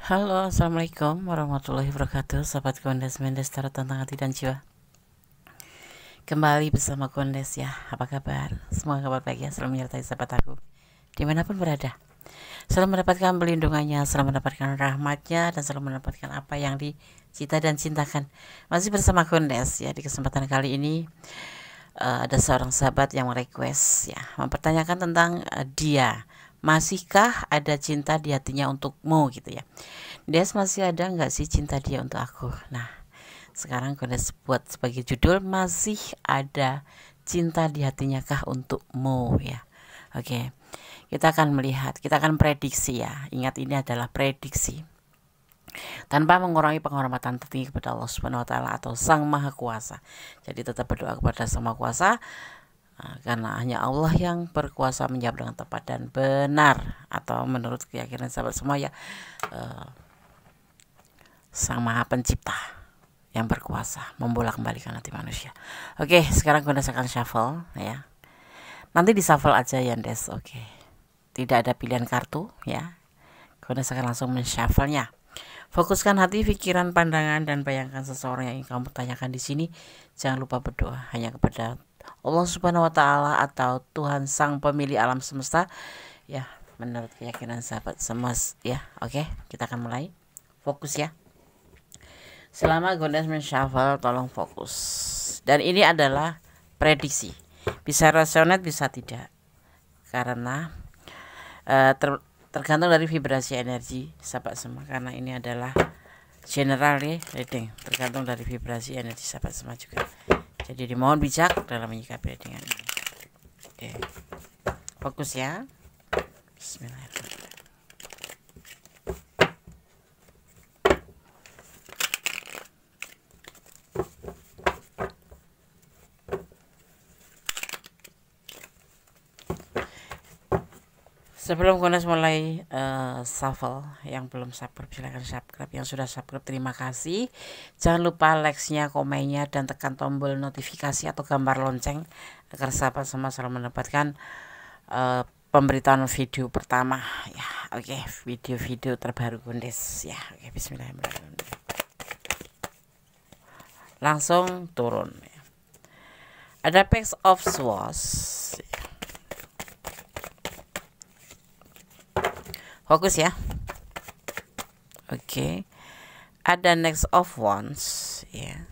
Halo, assalamualaikum warahmatullahi wabarakatuh. Sahabat Kondes Mendes Tarot tentang hati dan jiwa. Kembali bersama Kondes ya. Apa kabar? Semoga kabar baik ya. Selalu menyertai sahabat aku dimanapun berada. Selalu mendapatkan pelindungannya, selalu mendapatkan rahmatnya, dan selalu mendapatkan apa yang dicita dan cintakan. Masih bersama Kondes ya. Di kesempatan kali ini ada seorang sahabat yang request ya, mempertanyakan tentang dia. Masihkah ada cinta di hatinya untukmu gitu ya. Des, masih ada nggak sih cinta dia untuk aku? Nah, sekarang Kondes buat sebagai judul, masih ada cinta di hatinya kah untukmu ya. Oke, kita akan melihat, kita akan prediksi ya. Ingat, ini adalah prediksi tanpa mengurangi penghormatan tertinggi kepada Allah Subhanahu wa taala atau Sang Maha Kuasa. Jadi tetap berdoa kepada Sang Maha Kuasa, karena hanya Allah yang berkuasa menjawab dengan tepat dan benar, atau menurut keyakinan sahabat semua ya, Sang Maha Pencipta yang berkuasa membolak-balikan hati manusia. Oke, sekarang gue akan shuffle ya. Nanti di shuffle aja ya, Des. Oke. Tidak ada pilihan kartu ya. Gue akan langsung men-shuffle-nya. Fokuskan hati, pikiran, pandangan, dan bayangkan seseorang yang ingin kamu tanyakan di sini. Jangan lupa berdoa hanya kepada Allah Subhanahu wa taala atau Tuhan Sang Pemilik alam semesta ya, menurut keyakinan sahabat semua ya. Oke, kita akan mulai. Fokus ya. Selama Gondes men-shuffle, tolong fokus. Dan ini adalah prediksi. Bisa resonate, bisa tidak. Karena tergantung dari vibrasi energi sahabat semua. Karena ini adalah general reading, tergantung dari vibrasi energi sahabat semua juga. Jadi dimohon bijak dalam menyikapi readingan ini. Oke. Fokus ya. Bismillahirrahmanirrahim. Sebelum Kondes mulai shuffle, yang belum subscribe silahkan subscribe, yang sudah subscribe terima kasih. Jangan lupa like-nya, komennya, dan tekan tombol notifikasi atau gambar lonceng agar sahabat semua selalu mendapatkan pemberitahuan video pertama ya. Oke, video-video terbaru Kondes ya. Oke, bismillahirrahmanirrahim. Langsung turun ya. Ada Page of Swords. Fokus ya. Oke. Ada Next of Wands ya.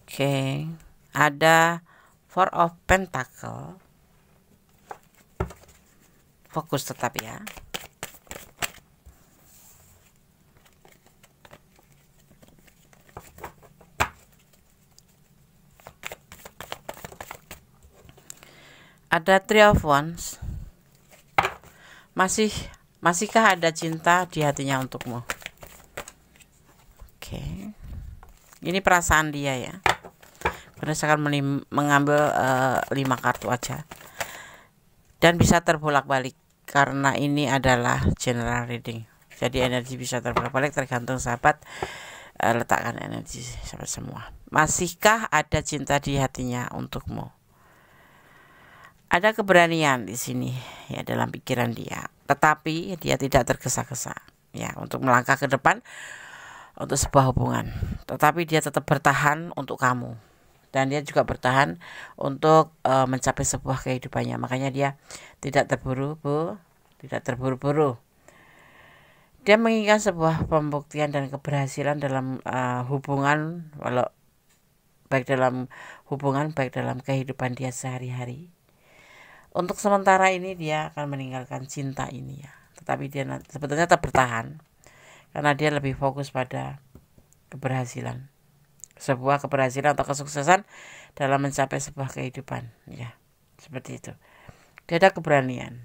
Oke. Ada Four of Pentacle. Fokus tetap ya. Ada Three of Wands. Masihkah ada cinta di hatinya untukmu? Oke. Ini perasaan dia ya. Berdasarkan mengambil 5 kartu aja. Dan bisa terbolak-balik karena ini adalah general reading. Jadi energi bisa terbolak-balik tergantung sahabat letakkan energi sahabat semua. Masihkah ada cinta di hatinya untukmu? Ada keberanian di sini ya dalam pikiran dia, tetapi dia tidak tergesa-gesa ya untuk melangkah ke depan untuk sebuah hubungan. Tetapi dia tetap bertahan untuk kamu, dan dia juga bertahan untuk mencapai sebuah kehidupannya. Makanya dia tidak terburu-buru. Dia menginginkan sebuah pembuktian dan keberhasilan dalam hubungan, baik dalam kehidupan dia sehari-hari. Untuk sementara ini dia akan meninggalkan cinta ini ya. Tetapi dia sebetulnya tetap bertahan karena dia lebih fokus pada keberhasilan. Sebuah keberhasilan atau kesuksesan dalam mencapai sebuah kehidupan ya. Seperti itu. Dia ada keberanian.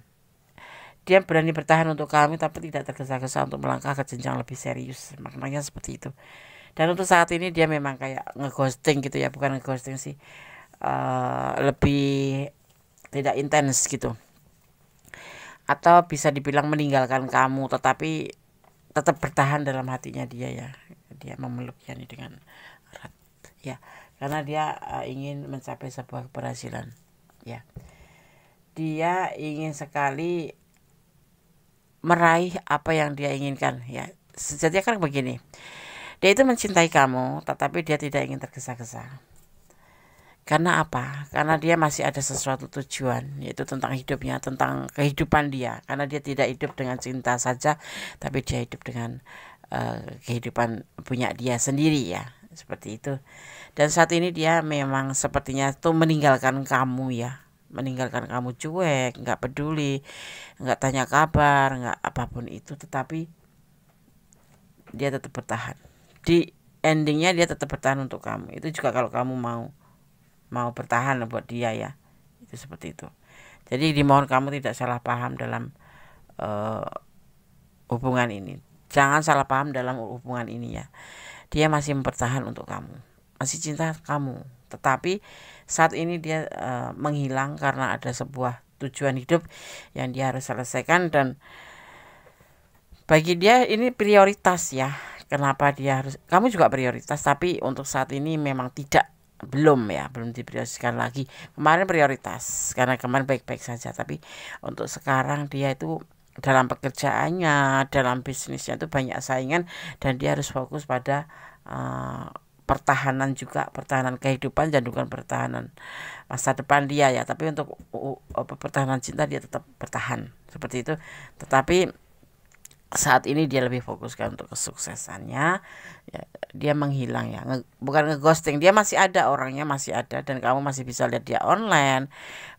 Dia berani bertahan untuk kami tapi tidak tergesa-gesa untuk melangkah ke jenjang lebih serius. Maknanya seperti itu. Dan untuk saat ini dia memang kayak ngeghosting gitu ya. Bukan ngeghosting sih, lebih tidak intens gitu, atau bisa dibilang meninggalkan kamu, tetapi tetap bertahan dalam hatinya dia ya. Dia memeluk Yani dengan erat ya, karena dia ingin mencapai sebuah keberhasilan ya. Dia ingin sekali meraih apa yang dia inginkan ya. Sejatinya kan begini, dia itu mencintai kamu, tetapi dia tidak ingin tergesa-gesa. Karena apa? Karena dia masih ada sesuatu tujuan, yaitu tentang hidupnya, tentang kehidupan dia. Karena dia tidak hidup dengan cinta saja, tapi dia hidup dengan kehidupan punya dia sendiri ya, seperti itu. Dan saat ini dia memang sepertinya tuh meninggalkan kamu ya, meninggalkan kamu cuek, nggak peduli, nggak tanya kabar, nggak apapun itu. Tetapi dia tetap bertahan. Di endingnya dia tetap bertahan untuk kamu. Itu juga kalau kamu mau bertahan buat dia ya, itu seperti itu. Jadi dimohon kamu tidak salah paham dalam hubungan ini. Jangan salah paham dalam hubungan ini ya. Dia masih bertahan untuk kamu, masih cinta kamu, tetapi saat ini dia menghilang karena ada sebuah tujuan hidup yang dia harus selesaikan, dan bagi dia ini prioritas ya. Kenapa dia harus, kamu juga prioritas, tapi untuk saat ini memang belum diprioritaskan lagi. Kemarin prioritas karena kemarin baik-baik saja, tapi untuk sekarang dia itu dalam pekerjaannya, dalam bisnisnya itu banyak saingan, dan dia harus fokus pada pertahanan juga, pertahanan kehidupan dan bukan pertahanan masa depan dia ya. Tapi untuk pertahanan cinta dia tetap bertahan seperti itu. Tetapi saat ini dia lebih fokuskan untuk kesuksesannya ya, dia menghilang ya, bukan ngeghosting, dia masih ada, orangnya masih ada, dan kamu masih bisa lihat dia online,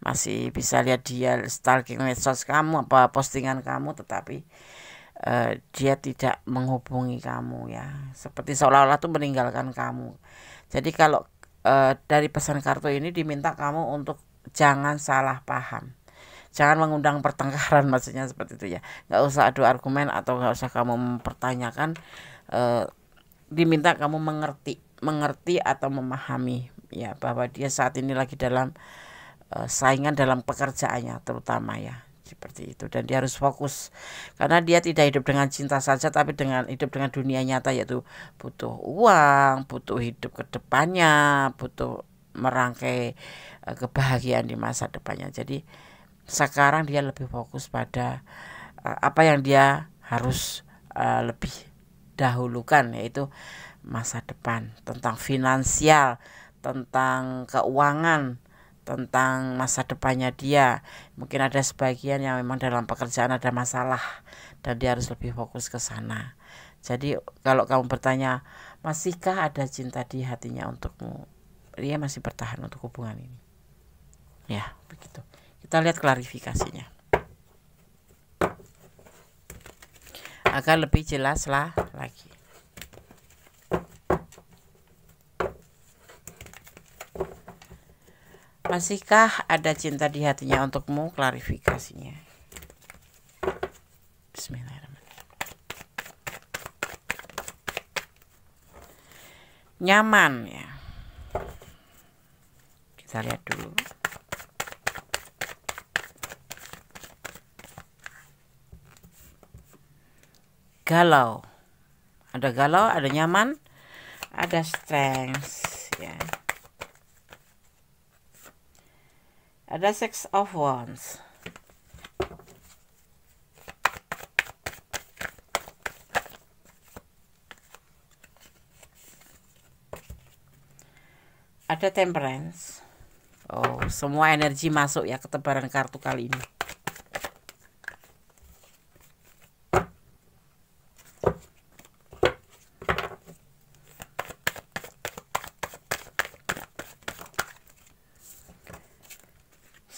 masih bisa lihat dia stalking medsos kamu, apa postingan kamu, tetapi dia tidak menghubungi kamu ya, seperti seolah-olah tuh meninggalkan kamu. Jadi kalau dari pesan kartu ini diminta kamu untuk jangan salah paham, jangan mengundang pertengkaran, maksudnya seperti itu ya. Nggak usah adu argumen atau nggak usah kamu mempertanyakan. Diminta kamu mengerti atau memahami ya, bahwa dia saat ini lagi dalam saingan dalam pekerjaannya terutama ya, seperti itu. Dan dia harus fokus karena dia tidak hidup dengan cinta saja, tapi hidup dengan dunia nyata, yaitu butuh uang, butuh hidup ke depannya, butuh merangkai kebahagiaan di masa depannya. Jadi sekarang dia lebih fokus pada apa yang dia harus lebih dahulukan, yaitu masa depan, tentang finansial, tentang keuangan, tentang masa depannya dia. Mungkin ada sebagian yang memang dalam pekerjaan ada masalah dan dia harus lebih fokus ke sana. Jadi kalau kamu bertanya, masihkah ada cinta di hatinya untukmu? Dia masih bertahan untuk hubungan ini. Ya, begitu. Kita lihat klarifikasinya agar lebih jelas lagi. Masihkah ada cinta di hatinya untukmu? Klarifikasinya. Bismillahirrahmanirrahim. Nyaman ya. Kita lihat dulu. Galau. Ada galau, ada nyaman, ada strength ya. Ada Six of Wands. Ada Temperance. Oh, semua energi masuk ya ke tebaran kartu kali ini.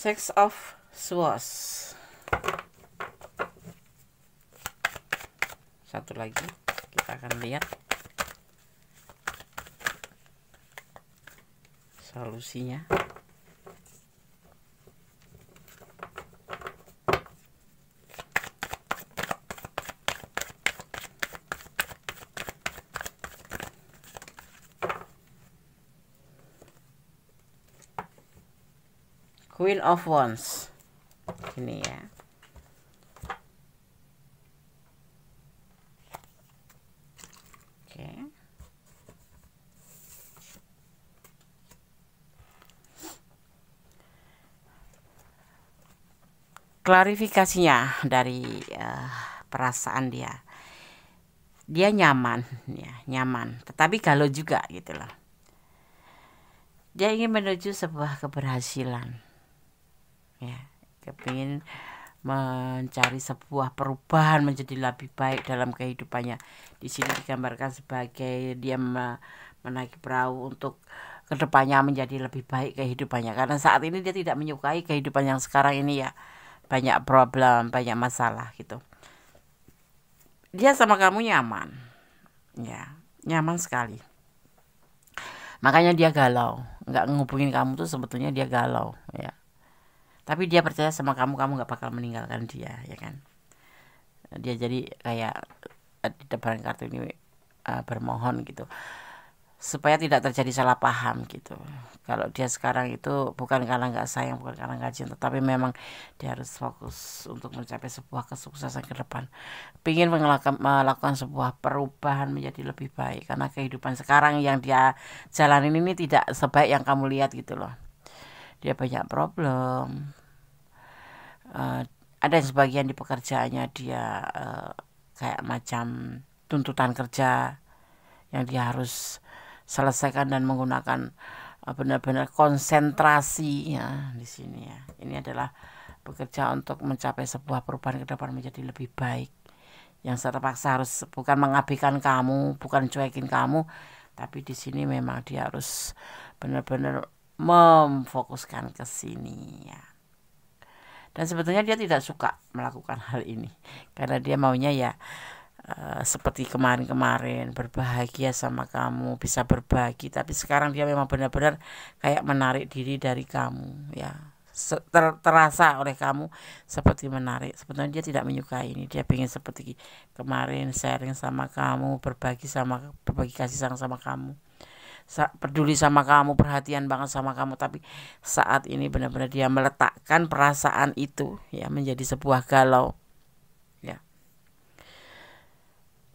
Six of Swords. Satu lagi kita akan lihat solusinya. Queen of Wands. Ini ya. klarifikasinya dari perasaan dia nyaman, ya nyaman, tetapi galau juga gitu loh. Dia ingin menuju sebuah keberhasilan, ya, kepingin mencari sebuah perubahan menjadi lebih baik dalam kehidupannya. Di sini digambarkan sebagai dia menaiki perahu untuk kedepannya menjadi lebih baik kehidupannya, karena saat ini dia tidak menyukai kehidupan yang sekarang ini, ya banyak problem, banyak masalah gitu. Dia sama kamu nyaman, ya nyaman sekali, makanya dia galau. Nggak ngehubungin kamu tuh sebetulnya dia galau, ya, tapi dia percaya sama kamu nggak bakal meninggalkan dia, ya kan. Dia jadi kayak di depan kartu ini bermohon gitu supaya tidak terjadi salah paham gitu. Kalau dia sekarang itu bukan karena nggak sayang, bukan karena nggak cinta, tapi memang dia harus fokus untuk mencapai sebuah kesuksesan ke depan. Pingin melakukan sebuah perubahan menjadi lebih baik, karena kehidupan sekarang yang dia jalanin ini tidak sebaik yang kamu lihat gitu loh. Dia banyak problem. Ada sebagian di pekerjaannya dia kayak macam tuntutan kerja yang dia harus selesaikan dan menggunakan benar-benar konsentrasi, ya di sini, ya. Ini adalah bekerja untuk mencapai sebuah perubahan ke depan menjadi lebih baik. Yang terpaksa harus bukan mengabaikan kamu, bukan cuekin kamu, tapi di sini memang dia harus benar-benar memfokuskan ke sini, ya. Dan sebetulnya dia tidak suka melakukan hal ini, karena dia maunya ya seperti kemarin-kemarin berbahagia sama kamu, bisa berbagi. Tapi sekarang dia memang benar-benar kayak menarik diri dari kamu, ya. Terasa oleh kamu seperti menarik. Sebetulnya dia tidak menyukai ini. Dia ingin seperti kemarin sharing sama kamu, berbagi kasih sayang sama kamu, peduli sama kamu, perhatian banget sama kamu. Tapi saat ini benar-benar dia meletakkan perasaan itu, ya, menjadi sebuah galau, ya,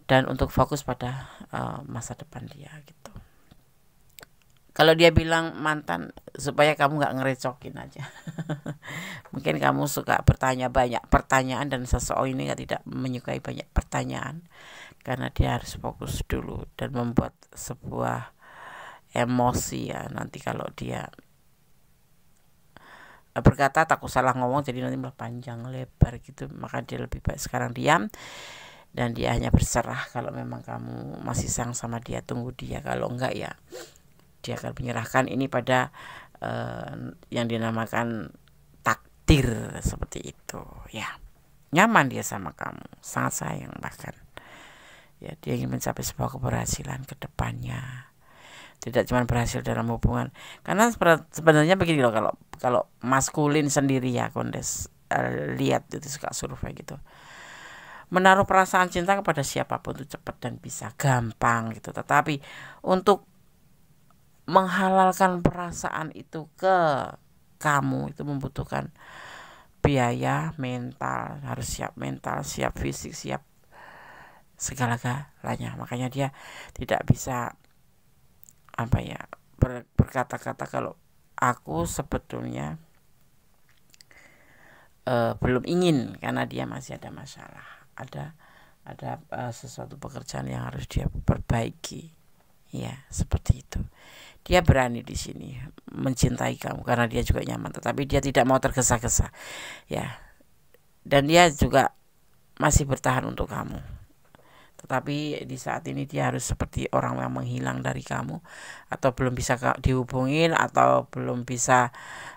dan untuk fokus pada masa depan dia gitu. Kalau dia bilang mantan supaya kamu nggak ngerecokin aja. Mungkin kamu suka bertanya banyak pertanyaan, dan seseorang ini tidak menyukai banyak pertanyaan, karena dia harus fokus dulu dan membuat sebuah emosi, ya. Nanti kalau dia berkata takut salah ngomong, jadi nanti malah panjang lebar gitu. Maka dia lebih baik sekarang diam, dan dia hanya berserah. Kalau memang kamu masih sayang sama dia, tunggu dia. Kalau enggak, ya dia akan menyerahkan ini pada yang dinamakan takdir, seperti itu, ya. Nyaman dia sama kamu, sangat sayang bahkan, ya. Dia ingin mencapai sebuah keberhasilan ke depannya, tidak cuma berhasil dalam hubungan. Karena sebenarnya begini loh, kalau maskulin sendiri, ya, Kondes lihat itu suka survei gitu, menaruh perasaan cinta kepada siapapun itu cepat dan bisa, gampang gitu. Tetapi untuk menghalalkan perasaan itu ke kamu itu membutuhkan biaya mental, harus siap mental, siap fisik, siap segala-galanya. Makanya dia tidak bisa berkata-kata kalau aku sebetulnya belum ingin, karena dia masih ada masalah, ada sesuatu pekerjaan yang harus dia perbaiki, ya, seperti itu. Dia berani di sini mencintai kamu karena dia juga nyaman, tetapi dia tidak mau tergesa-gesa, ya. Dan dia juga masih bertahan untuk kamu. Tetapi di saat ini dia harus seperti orang yang menghilang dari kamu, atau belum bisa dihubungin, atau belum bisa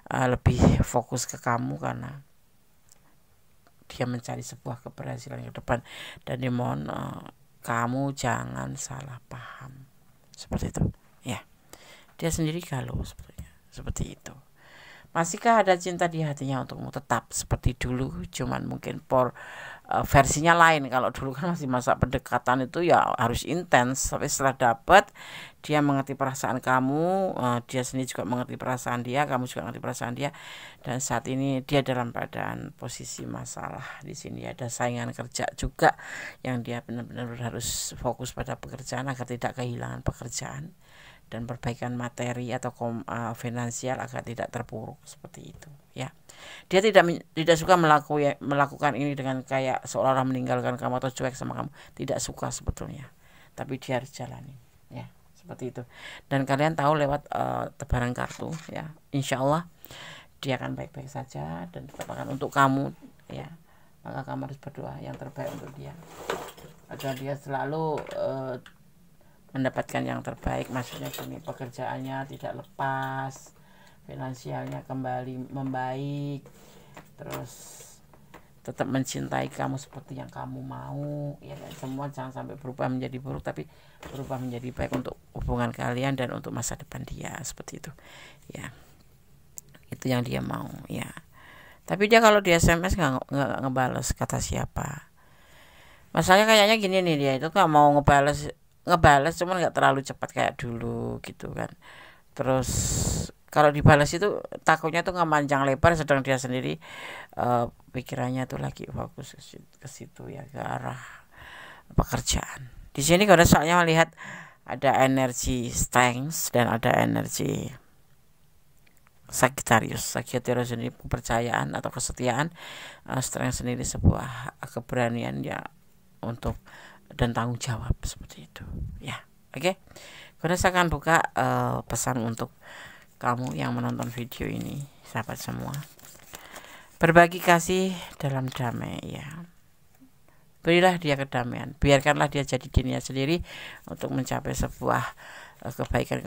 lebih fokus ke kamu, karena dia mencari sebuah keberhasilan ke depan. Dan dimohon kamu jangan salah paham, seperti itu, ya. Dia sendiri galau sebetulnya, seperti itu. Masihkah ada cinta di hatinya untukmu? Tetap seperti dulu, cuman mungkin versinya lain. Kalau dulu kan masih masa pendekatan itu ya harus intens, tapi setelah dapat dia mengerti perasaan kamu, dia sendiri juga mengerti perasaan dia, kamu juga mengerti perasaan dia. Dan saat ini dia dalam keadaan posisi masalah. Di sini ada saingan kerja juga yang dia benar-benar harus fokus pada pekerjaan agar tidak kehilangan pekerjaan. dan perbaikan materi atau finansial agar tidak terpuruk seperti itu ya. Dia tidak suka melakukan ini dengan kayak seolah-olah meninggalkan kamu atau cuek sama kamu, tidak suka sebetulnya, tapi dia harus jalani ya, seperti itu. Dan kalian tahu lewat tebaran kartu ya, insya Allah dia akan baik-baik saja dan tetap akan untuk kamu ya. Maka kamu harus berdoa yang terbaik untuk dia agar dia selalu mendapatkan yang terbaik, maksudnya gini, pekerjaannya tidak lepas, finansialnya kembali membaik, terus tetap mencintai kamu seperti yang kamu mau ya, dan semua jangan sampai berubah menjadi buruk, tapi berubah menjadi baik untuk hubungan kalian dan untuk masa depan dia, seperti itu ya. Itu yang dia mau ya. Tapi dia kalau di SMS nggak ngebales kata siapa. Masalahnya kayaknya gini nih, dia itu nggak mau ngebales cuman nggak terlalu cepat kayak dulu gitu kan. Terus kalau dibalas itu takutnya tuh nggak panjang lebar, sedang dia sendiri pikirannya tuh lagi fokus ke situ ya, ke arah pekerjaan. Di sini kalau soalnya melihat ada energi strength dan ada energi Sagittarius sendiri kepercayaan atau kesetiaan, strength sendiri sebuah keberanian ya untuk dan tanggung jawab seperti itu ya. Oke. Karena saya akan buka pesan untuk kamu yang menonton video ini, sahabat semua. Berbagi kasih dalam damai ya. Berilah dia kedamaian, biarkanlah dia jadi dirinya sendiri untuk mencapai sebuah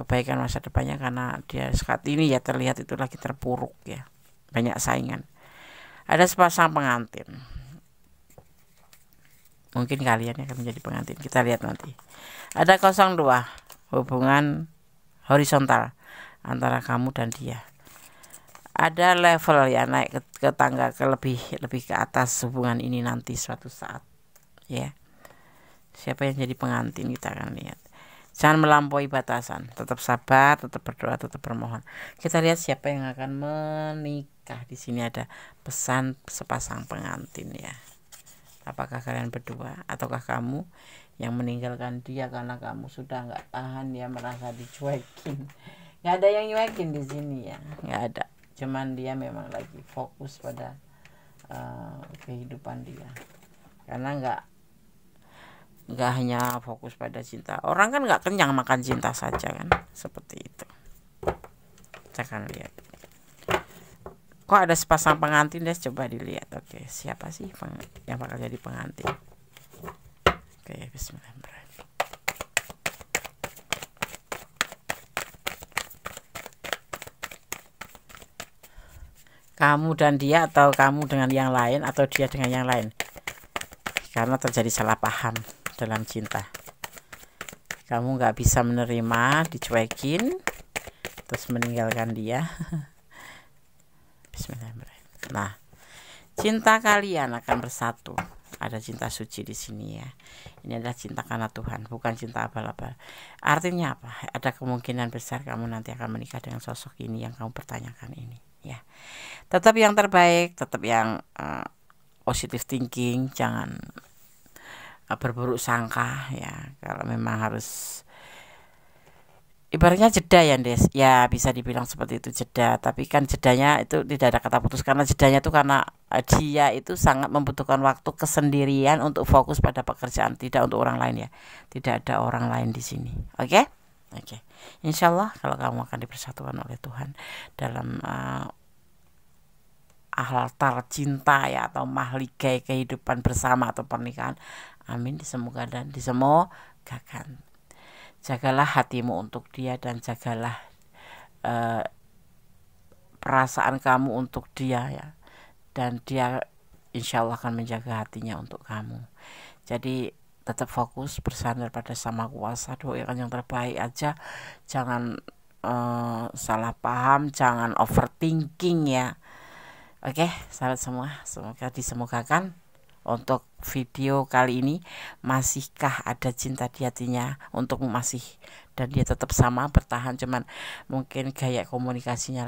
kebaikan masa depannya, karena dia saat ini ya terlihat itu lagi terpuruk ya, banyak saingan. Ada sepasang pengantin, mungkin kalian yang akan menjadi pengantin, kita lihat nanti. Ada 02, hubungan horizontal antara kamu dan dia. Ada level ya, naik ke tangga ke lebih ke atas hubungan ini nanti suatu saat ya. Siapa yang jadi pengantin kita akan lihat. Jangan melampaui batasan, tetap sabar, tetap berdoa, tetap bermohon. Kita lihat siapa yang akan menikah. Di sini ada pesan sepasang pengantin ya. Apakah kalian berdua ataukah kamu yang meninggalkan dia karena kamu sudah nggak tahan ya, merasa dicuekin. Nggak ada yang nyuekin di sini ya, nggak ada. Cuman dia memang lagi fokus pada kehidupan dia, karena nggak hanya fokus pada cinta. Orang kan nggak kenyang makan cinta saja kan, seperti itu. Kita akan lihat. Kok ada sepasang pengantin deh, coba dilihat. Oke, siapa sih yang bakal jadi pengantin? Oke, bismillahirrahmanirrahim. Kamu dan dia, atau kamu dengan yang lain, atau dia dengan yang lain. Karena terjadi salah paham dalam cinta. Kamu nggak bisa menerima dicuekin, terus meninggalkan dia. Bismillahirrahmanirrahim. Nah, cinta kalian akan bersatu. Ada cinta suci di sini ya. Ini adalah cinta karena Tuhan, bukan cinta abal-abal. Artinya apa? Ada kemungkinan besar kamu nanti akan menikah dengan sosok ini yang kamu pertanyakan ini ya. Tetap yang terbaik, tetap yang positive thinking, jangan berburuk sangka ya. Kalau memang harus ibaratnya jeda ya Des, ya bisa dibilang seperti itu, jeda. Tapi kan jedanya itu tidak ada kata putus, karena jedanya itu karena dia itu sangat membutuhkan waktu kesendirian untuk fokus pada pekerjaan, tidak untuk orang lain ya. Tidak ada orang lain di sini. Oke? Oke. Insya Allah kalau kamu akan dipersatukan oleh Tuhan dalam altar cinta ya, atau mahligai kehidupan bersama atau pernikahan. Amin, disemogakan. Jagalah hatimu untuk dia, dan jagalah perasaan kamu untuk dia ya, dan dia insya Allah akan menjaga hatinya untuk kamu. Jadi tetap fokus, bersandar pada Sama Kuasa, doakan yang terbaik aja, jangan salah paham, jangan overthinking ya. Oke, sahabat semua, semoga disemogakan. Untuk video kali ini, masihkah ada cinta di hatinya untuk masih, dan dia tetap sama bertahan, cuman mungkin gaya komunikasinya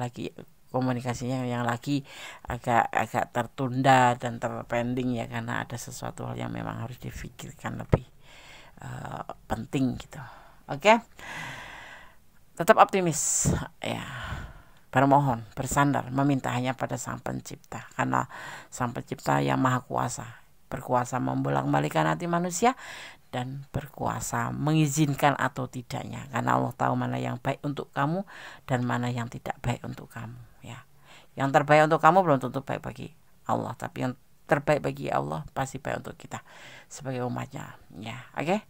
yang lagi agak tertunda dan terpending ya, karena ada sesuatu hal yang memang harus difikirkan lebih penting gitu. Oke. tetap optimis, ya, bermohon, bersandar, meminta hanya pada Sang Pencipta, karena Sang Pencipta yang Maha Kuasa, berkuasa membolak-balikan hati manusia dan berkuasa mengizinkan atau tidaknya, karena Allah tahu mana yang baik untuk kamu dan mana yang tidak baik untuk kamu, ya. Yang terbaik untuk kamu belum tentu baik bagi Allah, tapi yang terbaik bagi Allah pasti baik untuk kita sebagai umatnya, ya. Oke.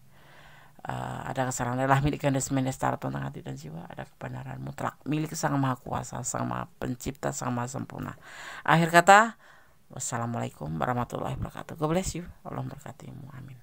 Ada kesalahan lelah milik Ganda Semesta tentang hati dan jiwa, ada kebenaran mutlak milik Sang Maha Kuasa, Sang Maha Pencipta, Sang Maha Sempurna. Akhir kata, wassalamualaikum warahmatullahi wabarakatuh. God bless you. Allah memberkatimu. Amin.